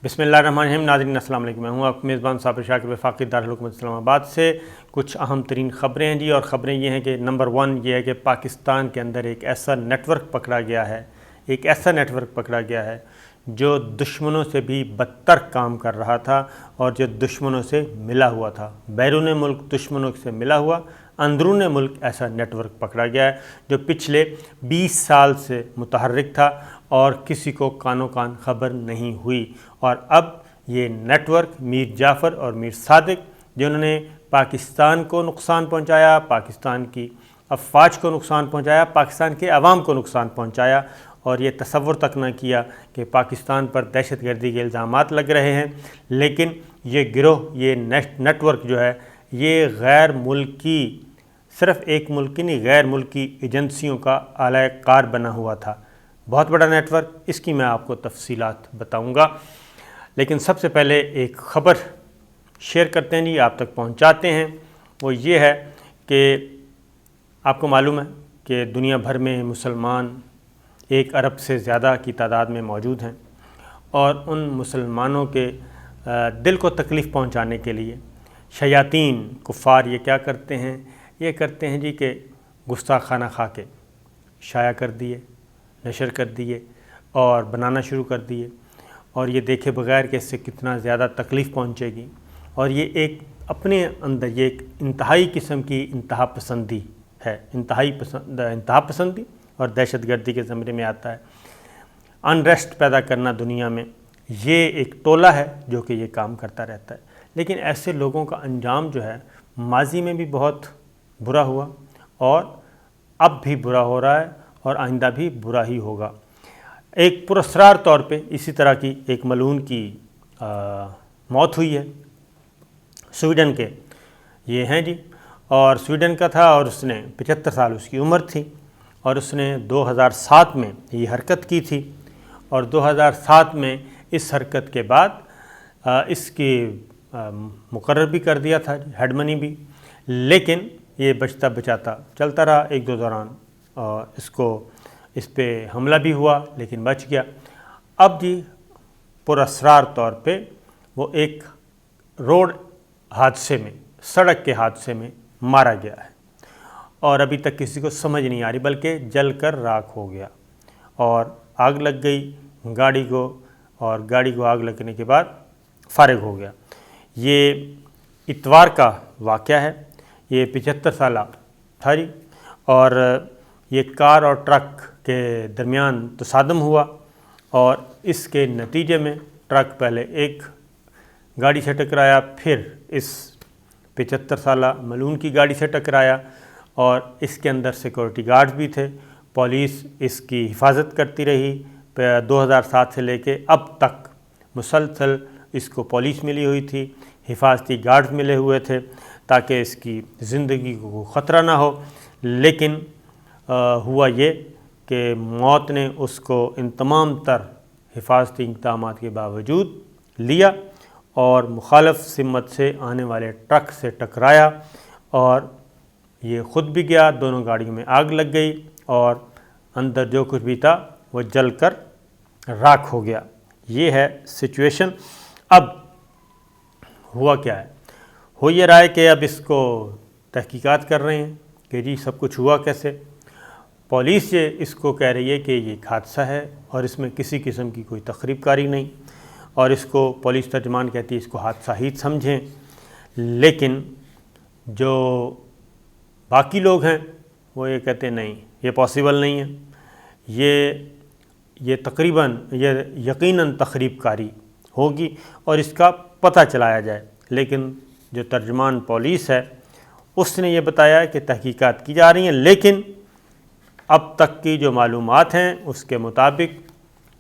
بسم اللہ الرحمن الرحیم۔ ناظرین السلام علیکم، میں ہوں آپ میزبان صابر شاکر وفاقی دارالحکومت اسلام آباد سے۔ کچھ اہم ترین خبریں ہیں جی، اور خبریں یہ ہیں کہ نمبر 1 یہ ہے کہ پاکستان کے اندر ایک ایسا نیٹ ورک پکڑا گیا ہے جو دشمنوں سے بھی بدتر کام کر رہا تھا اور جو دشمنوں سے ملا ہوا تھا، بیرون ملک دشمنوں سے ملا ہوا، اندرون ملک ایسا نیٹ ورک پکڑا گیا ہے جو پچھلے 20 سال سے متحرک تھا اور کسی کو کانوں کان خبر نہیں ہوئی۔ اور اب یہ نیٹ ورک میر جعفر اور میر صادق، جنہوں نے پاکستان کو نقصان پہنچایا، پاکستان کی افواج کو نقصان پہنچایا، پاکستان کے عوام کو نقصان پہنچایا، اور یہ تصور تک نہ کیا کہ پاکستان پر دہشت گردی کے الزامات لگ رہے ہیں، لیکن یہ گروہ، یہ نیٹ ورک جو ہے، یہ غیر ملکی، صرف ایک ملکی نہیں، غیر ملکی ایجنسیوں کا اعلی کار بنا ہوا تھا۔ بہت بڑا نیٹ ورک، اس کی میں آپ کو تفصیلات بتاؤں گا، لیکن سب سے پہلے ایک خبر شیئر کرتے ہیں جی، آپ تک پہنچاتے ہیں۔ وہ یہ ہے کہ آپ کو معلوم ہے کہ دنیا بھر میں مسلمان 1 ارب سے زیادہ کی تعداد میں موجود ہیں، اور ان مسلمانوں کے دل کو تکلیف پہنچانے کے لیے شیاطین کفار یہ کیا کرتے ہیں؟ یہ کرتے ہیں جی کہ گستاخانہ خاکے شائع کر دیے، نشر کر دیے اور بنانا شروع کر دیے، اور یہ دیکھے بغیر کہ اس سے کتنا زیادہ تکلیف پہنچے گی، اور یہ ایک اپنے اندر یہ ایک انتہائی قسم کی انتہا پسندی ہے، انتہا پسندی اور دہشت گردی کے زمرے میں آتا ہے۔ انریسٹ پیدا کرنا دنیا میں، یہ ایک ٹولہ ہے جو کہ یہ کام کرتا رہتا ہے، لیکن ایسے لوگوں کا انجام جو ہے ماضی میں بھی بہت برا ہوا، اور اب بھی برا ہو رہا ہے، اور آئندہ بھی برا ہی ہوگا۔ ایک پراسرار طور پہ اسی طرح کی ایک ملعون کی موت ہوئی ہے سویڈن کے، یہ ہیں جی، اور سویڈن کا تھا، اور اس نے 75 سال اس کی عمر تھی، اور اس نے 2007 میں یہ حرکت کی تھی، اور 2007 میں اس حرکت کے بعد اس کی مقرر بھی کر دیا تھا ہیڈ منی بھی، لیکن یہ بچتا بچاتا چلتا رہا۔ ایک دو دوران اس پہ حملہ بھی ہوا، لیکن بچ گیا۔ اب جی پراسرار طور پہ وہ ایک روڈ حادثے میں، سڑک کے حادثے میں مارا گیا ہے، اور ابھی تک کسی کو سمجھ نہیں آ رہی، بلکہ جل کر راکھ ہو گیا، اور آگ لگ گئی گاڑی کو، اور گاڑی کو آگ لگنے کے بعد فارغ ہو گیا۔ یہ اتوار کا واقعہ ہے، یہ 75 سالہ تھا جی، اور یہ کار اور ٹرک کے درمیان تصادم ہوا، اور اس کے نتیجے میں ٹرک پہلے ایک گاڑی سے ٹکرایا، پھر اس 75 سالہ ملعون کی گاڑی سے ٹکرایا، اور اس کے اندر سیکورٹی گارڈز بھی تھے۔ پولیس اس کی حفاظت کرتی رہی 2007 سے لے کے اب تک، مسلسل اس کو پولیس ملی ہوئی تھی، حفاظتی گارڈز ملے ہوئے تھے تاکہ اس کی زندگی کو خطرہ نہ ہو، لیکن ہوا یہ کہ موت نے اس کو ان تمام تر حفاظتی اقدامات کے باوجود لیا، اور مخالف سمت سے آنے والے ٹرک سے ٹکرایا، اور یہ خود بھی گیا، دونوں گاڑیوں میں آگ لگ گئی، اور اندر جو کچھ بھی تھا وہ جل کر راکھ ہو گیا۔ یہ ہے سچویشن۔ اب ہوا کیا ہے؟ ہو یہ رہا ہے کہ اب اس کو تحقیقات کر رہے ہیں کہ جی سب کچھ ہوا کیسے۔ پولیس یہ اس کو کہہ رہی ہے کہ یہ ایک حادثہ ہے، اور اس میں کسی قسم کی کوئی تخریب کاری نہیں، اور اس کو پولیس ترجمان کہتی ہے اس کو حادثہ ہی سمجھیں، لیکن جو باقی لوگ ہیں وہ یہ کہتے ہیں نہیں، یہ پاسبل نہیں ہے، یہ تقریباً یہ یقیناً تخریب کاری ہوگی، اور اس کا پتہ چلایا جائے۔ لیکن جو ترجمان پولیس ہے اس نے یہ بتایا کہ تحقیقات کی جا رہی ہیں، لیکن اب تک کی جو معلومات ہیں اس کے مطابق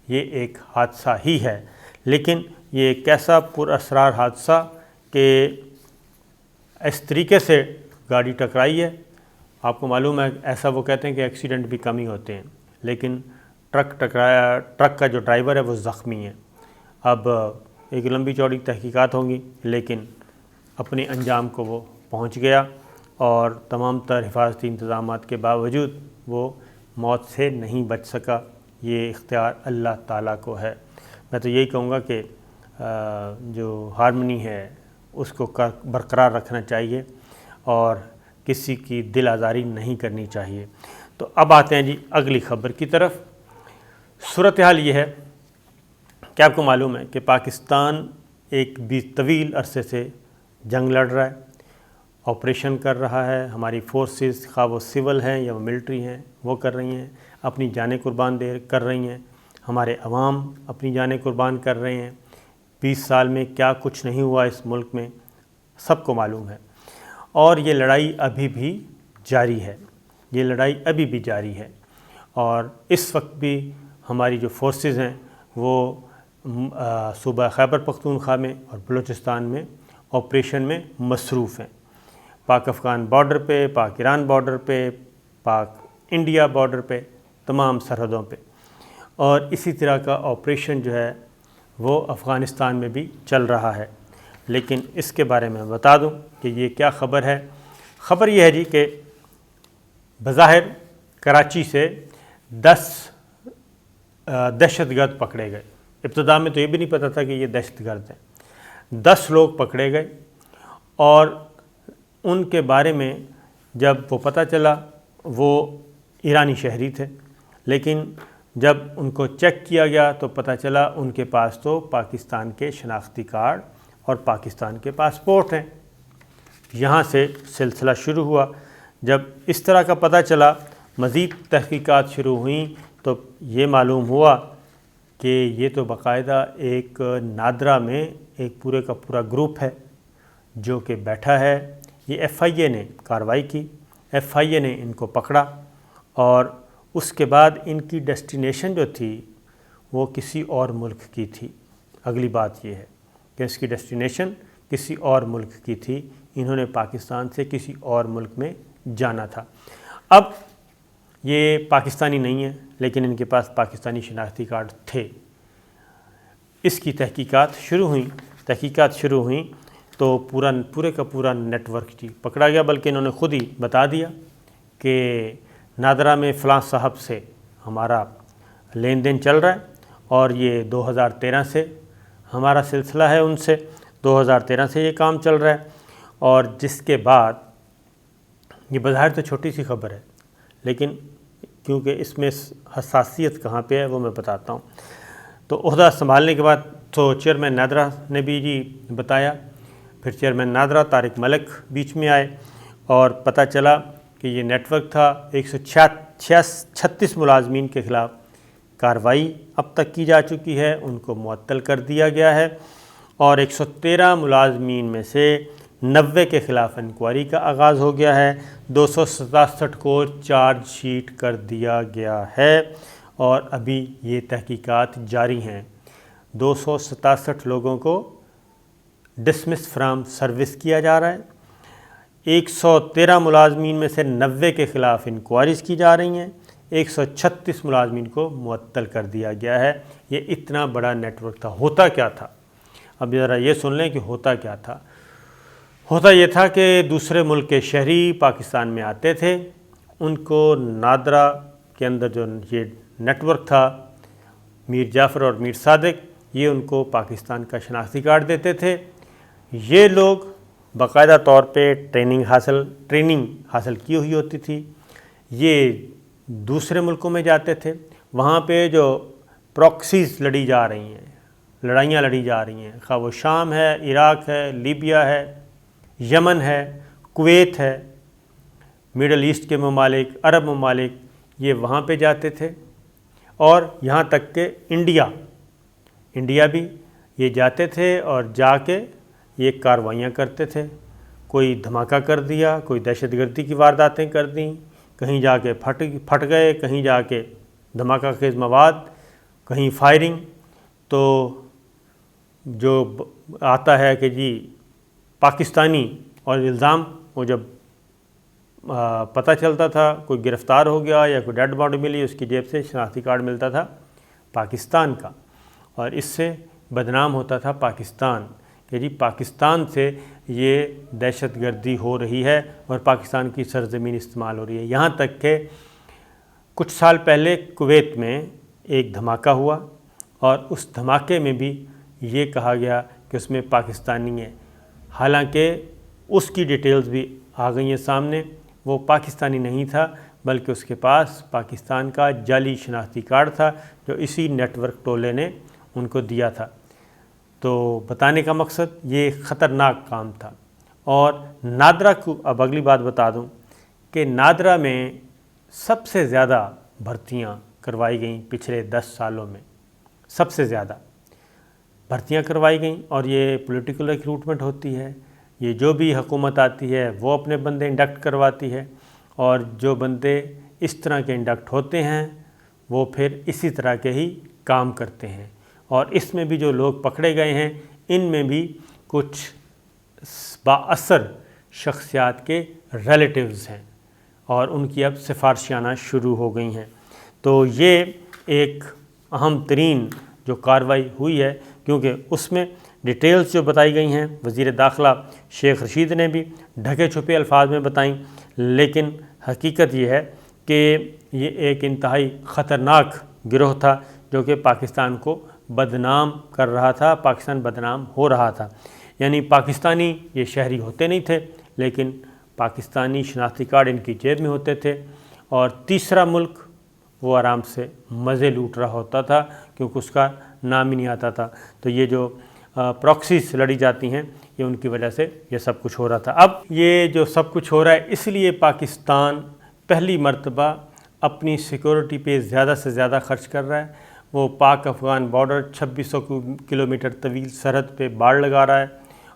یہ ایک حادثہ ہی ہے، لیکن یہ ایک ایسا پراسرار حادثہ کہ اس طریقے سے گاڑی ٹکرائی ہے۔ آپ کو معلوم ہے، ایسا وہ کہتے ہیں کہ ایکسیڈنٹ بھی کم ہی ہوتے ہیں، لیکن ٹرک کا جو ڈرائیور ہے وہ زخمی ہے۔ اب ایک لمبی چوڑی تحقیقات ہوں گی، لیکن اپنے انجام کو وہ پہنچ گیا، اور تمام تر حفاظتی انتظامات کے باوجود وہ موت سے نہیں بچ سکا۔ یہ اختیار اللہ تعالیٰ کو ہے۔ میں تو یہی کہوں گا کہ جو ہارمنی ہے اس کو برقرار رکھنا چاہیے اور کسی کی دل آزاری نہیں کرنی چاہیے۔ تو اب آتے ہیں جی اگلی خبر کی طرف۔ صورتحال یہ ہے کہ آپ کو معلوم ہے کہ پاکستان ایک بھی طویل عرصے سے جنگ لڑ رہا ہے، آپریشن کر رہا ہے، ہماری فورسز خواہ وہ سول ہیں یا وہ ملٹری ہیں وہ کر رہی ہیں، اپنی جانیں قربان کر رہی ہیں، ہمارے عوام اپنی جانیں قربان کر رہے ہیں۔ 20 سال میں کیا کچھ نہیں ہوا اس ملک میں سب کو معلوم ہے، اور یہ لڑائی ابھی بھی جاری ہے، یہ لڑائی ابھی بھی جاری ہے، اور اس وقت بھی ہماری جو فورسز ہیں وہ صوبہ خیبر پختونخوا میں اور بلوچستان میں آپریشن میں مصروف ہیں، پاک افغان بارڈر پہ، پاک ایران بارڈر پہ، پاک انڈیا بارڈر پہ، تمام سرحدوں پہ، اور اسی طرح کا آپریشن جو ہے وہ افغانستان میں بھی چل رہا ہے۔ لیکن اس کے بارے میں بتا دوں کہ یہ کیا خبر ہے۔ خبر یہ ہے جی کہ بظاہر کراچی سے 10 دہشت گرد پکڑے گئے۔ ابتدا میں تو یہ بھی نہیں پتہ تھا کہ یہ دہشت گرد ہیں۔ 10 لوگ پکڑے گئے، اور ان کے بارے میں جب وہ پتہ چلا وہ ایرانی شہری تھے، لیکن جب ان کو چیک کیا گیا تو پتہ چلا ان کے پاس تو پاکستان کے شناختی کارڈ اور پاکستان کے پاسپورٹ ہیں۔ یہاں سے سلسلہ شروع ہوا۔ جب اس طرح کا پتہ چلا، مزید تحقیقات شروع ہوئیں تو یہ معلوم ہوا کہ یہ تو باقاعدہ ایک نادرا میں ایک پورے کا پورا گروپ ہے جو کہ بیٹھا ہے۔ یہ ایف آئی اے نے کارروائی کی، ایف آئی اے نے ان کو پکڑا، اور اس کے بعد ان کی ڈیسٹینیشن جو تھی وہ کسی اور ملک کی تھی۔ اگلی بات یہ ہے کہ اس کی ڈیسٹینیشن کسی اور ملک کی تھی، انہوں نے پاکستان سے کسی اور ملک میں جانا تھا۔ اب یہ پاکستانی نہیں ہیں، لیکن ان کے پاس پاکستانی شناختی کارڈ تھے۔ اس کی تحقیقات شروع ہوئیں تو پورے کا پورا نیٹ ورک جی پکڑا گیا، بلکہ انہوں نے خود ہی بتا دیا کہ نادرا میں فلاں صاحب سے ہمارا لین دین چل رہا ہے، اور یہ 2013 سے ہمارا سلسلہ ہے ان سے، 2013 سے یہ کام چل رہا ہے۔ اور جس کے بعد یہ بظاہر تو چھوٹی سی خبر ہے، لیکن کیونکہ اس میں حساسیت کہاں پہ ہے وہ میں بتاتا ہوں۔ تو عہدہ سنبھالنے کے بعد تو چیئرمین نادرا نے بھی جی بتایا، پھر چیئرمین نادرا طارق ملک بیچ میں آئے، اور پتہ چلا کہ یہ نیٹ ورک تھا۔ 136 ملازمین کے خلاف کارروائی اب تک کی جا چکی ہے، ان کو معطل کر دیا گیا ہے، اور 113 ملازمین میں سے 90 کے خلاف انکوائری کا آغاز ہو گیا ہے، 267 کو چارج شیٹ کر دیا گیا ہے، اور ابھی یہ تحقیقات جاری ہیں۔ 267 لوگوں کو ڈسمس فرام سروس کیا جا رہا ہے، 113 ملازمین میں سے 90 کے خلاف انکوائریز کی جا رہی ہیں، 136 ملازمین کو معطل کر دیا گیا ہے۔ یہ اتنا بڑا نیٹ ورک تھا۔ ہوتا کیا تھا؟ اب ذرا یہ سن لیں کہ ہوتا کیا تھا۔ ہوتا یہ تھا کہ دوسرے ملک کے شہری پاکستان میں آتے تھے، ان کو نادرا کے اندر جو یہ نیٹ ورک تھا، میر جعفر اور میر صادق، یہ ان کو پاکستان کا شناختی کارڈ دیتے تھے۔ یہ لوگ باقاعدہ طور پہ ٹریننگ حاصل کی ہوئی ہوتی تھی، یہ دوسرے ملکوں میں جاتے تھے، وہاں پہ جو پراکسیز لڑائیاں لڑی جا رہی ہیں، خواہ وہ شام ہے، عراق ہے، لیبیا ہے، یمن ہے، کویت ہے، میڈل ایسٹ کے ممالک، عرب ممالک، یہ وہاں پہ جاتے تھے، اور یہاں تک کہ انڈیا بھی یہ جاتے تھے، اور جا کے یہ کارروائیاں کرتے تھے۔ کوئی دھماکہ کر دیا، کوئی دہشت گردی کی وارداتیں کر دیں، کہیں جا کے پھٹ گئے، کہیں جا کے دھماکہ خیز مواد، کہیں فائرنگ۔ تو جو آتا ہے کہ جی پاکستانی، اور الزام وہ جب پتہ چلتا تھا کوئی گرفتار ہو گیا یا کوئی ڈیڈ باڈی ملی، اس کی جیب سے شناختی کارڈ ملتا تھا پاکستان کا، اور اس سے بدنام ہوتا تھا پاکستان کہ جی پاکستان سے یہ دہشت گردی ہو رہی ہے اور پاکستان کی سرزمین استعمال ہو رہی ہے۔ یہاں تک کہ کچھ سال پہلے کویت میں ایک دھماکہ ہوا، اور اس دھماکے میں بھی یہ کہا گیا کہ اس میں پاکستانی ہے، حالانکہ اس کی ڈیٹیلز بھی آ گئی ہیں سامنے، وہ پاکستانی نہیں تھا بلکہ اس کے پاس پاکستان کا جعلی شناختی کارڈ تھا جو اسی نیٹ ورک ٹولے نے ان کو دیا تھا۔ تو بتانے کا مقصد یہ خطرناک کام تھا۔ اور نادرا کو اب اگلی بات بتا دوں کہ نادرا میں سب سے زیادہ بھرتیاں کروائی گئیں پچھلے 10 سالوں میں، سب سے زیادہ بھرتیاں کروائی گئیں، اور یہ پولیٹیکل ریکروٹمنٹ ہوتی ہے، یہ جو بھی حکومت آتی ہے وہ اپنے بندے انڈکٹ کرواتی ہے، اور جو بندے اس طرح کے انڈکٹ ہوتے ہیں وہ پھر اسی طرح کے ہی کام کرتے ہیں۔ اور اس میں بھی جو لوگ پکڑے گئے ہیں ان میں بھی کچھ بااثر شخصیات کے ریلیٹیوز ہیں، اور ان کی اب سفارشیں آنا شروع ہو گئی ہیں۔ تو یہ ایک اہم ترین جو کارروائی ہوئی ہے، کیونکہ اس میں ڈیٹیلز جو بتائی گئی ہیں وزیر داخلہ شیخ رشید نے بھی ڈھکے چھپے الفاظ میں بتائیں، لیکن حقیقت یہ ہے کہ یہ ایک انتہائی خطرناک گروہ تھا جو کہ پاکستان کو بدنام کر رہا تھا، پاکستان بدنام ہو رہا تھا۔ یعنی پاکستانی یہ شہری ہوتے نہیں تھے، لیکن پاکستانی شناختی کارڈ ان کی جیب میں ہوتے تھے، اور تیسرا ملک وہ آرام سے مزے لوٹ رہا ہوتا تھا کیونکہ اس کا نام ہی نہیں آتا تھا۔ تو یہ جو پراکسیز لڑی جاتی ہیں یہ ان کی وجہ سے یہ سب کچھ ہو رہا تھا۔ اب یہ جو سب کچھ ہو رہا ہے اس لیے پاکستان پہلی مرتبہ اپنی سیکورٹی پہ زیادہ سے زیادہ خرچ کر رہا ہے۔ وہ پاک افغان بارڈر 2600 کلومیٹر طویل سرحد پہ باڑ لگا رہا ہے،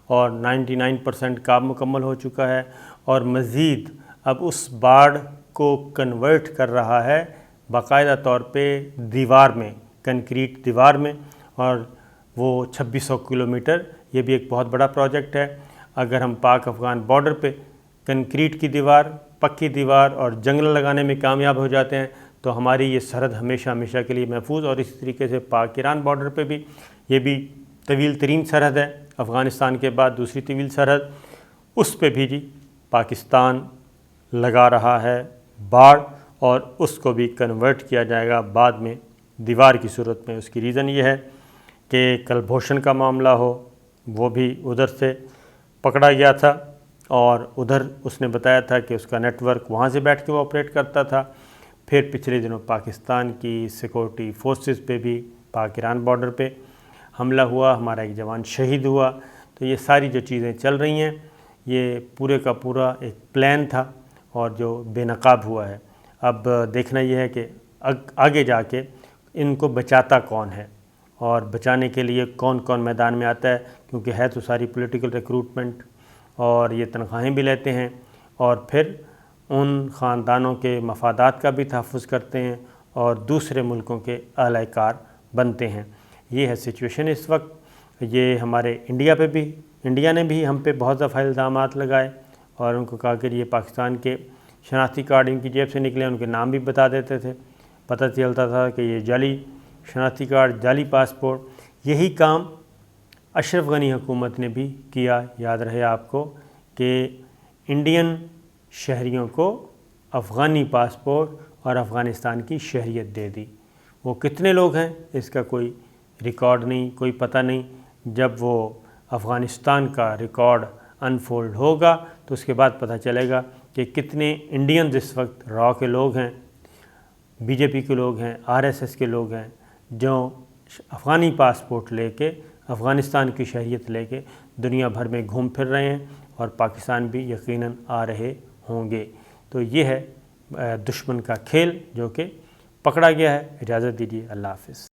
اور 99% کام مکمل ہو چکا ہے، اور مزید اب اس باڑ کو کنورٹ کر رہا ہے باقاعدہ طور پہ دیوار میں، کنکریٹ دیوار میں، اور وہ 2600 کلومیٹر یہ بھی ایک بہت بڑا پروجیکٹ ہے۔ اگر ہم پاک افغان بارڈر پہ کنکریٹ کی دیوار، پکی دیوار اور جنگل لگانے میں کامیاب ہو جاتے ہیں تو ہماری یہ سرحد ہمیشہ ہمیشہ کے لیے محفوظ، اور اسی طریقے سے پاک ایران بارڈر پہ بھی یہ بھی طویل ترین سرحد ہے، افغانستان کے بعد دوسری طویل سرحد، اس پہ بھی پاکستان لگا رہا ہے باڑ، اور اس کو بھی کنورٹ کیا جائے گا بعد میں دیوار کی صورت میں۔ اس کی ریزن یہ ہے کہ کلبھوشن کا معاملہ ہو، وہ بھی ادھر سے پکڑا گیا تھا، اور ادھر اس نے بتایا تھا کہ اس کا نیٹ ورک وہاں سے بیٹھ کے وہ آپریٹ کرتا تھا۔ پھر پچھلے دنوں پاکستان کی سیکورٹی فورسز پہ بھی پاک ایران بارڈر پہ حملہ ہوا، ہمارا ایک جوان شہید ہوا۔ تو یہ ساری جو چیزیں چل رہی ہیں یہ پورے کا پورا ایک پلان تھا، اور جو بے نقاب ہوا ہے۔ اب دیکھنا یہ ہے کہ آگے جا کے ان کو بچاتا کون ہے، اور بچانے کے لیے کون کون میدان میں آتا ہے، کیونکہ ہے تو ساری پولیٹیکل ریکروٹمنٹ، اور یہ تنخواہیں بھی لیتے ہیں، اور پھر ان خاندانوں کے مفادات کا بھی تحفظ کرتے ہیں، اور دوسرے ملکوں کے اعلی کار بنتے ہیں۔ یہ ہے سچویشن اس وقت۔ یہ ہمارے انڈیا نے بھی ہم پہ بہت دفعہ الزامات لگائے، اور ان کو کہا کہ یہ پاکستان کے شناختی کارڈ ان کی جیب سے نکلے، ان کے نام بھی بتا دیتے تھے، پتہ چلتا تھا کہ یہ جعلی شناختی کارڈ، جعلی پاسپورٹ۔ یہی کام اشرف غنی حکومت نے بھی کیا، یاد رہے آپ کو، کہ انڈین شہریوں کو افغانی پاسپورٹ اور افغانستان کی شہریت دے دی۔ وہ کتنے لوگ ہیں اس کا کوئی ریکارڈ نہیں، کوئی پتہ نہیں۔ جب وہ افغانستان کا ریکارڈ انفولڈ ہوگا تو اس کے بعد پتہ چلے گا کہ کتنے انڈینز اس وقت را کے لوگ ہیں، بی جے پی کے لوگ ہیں، RSS کے لوگ ہیں، جو افغانی پاسپورٹ لے کے، افغانستان کی شہریت لے کے دنیا بھر میں گھوم پھر رہے ہیں، اور پاکستان بھی یقیناً آ رہے ہوں گے۔ تو یہ ہے دشمن کا کھیل جو کہ پکڑا گیا ہے۔ اجازت دیجیے، اللہ حافظ۔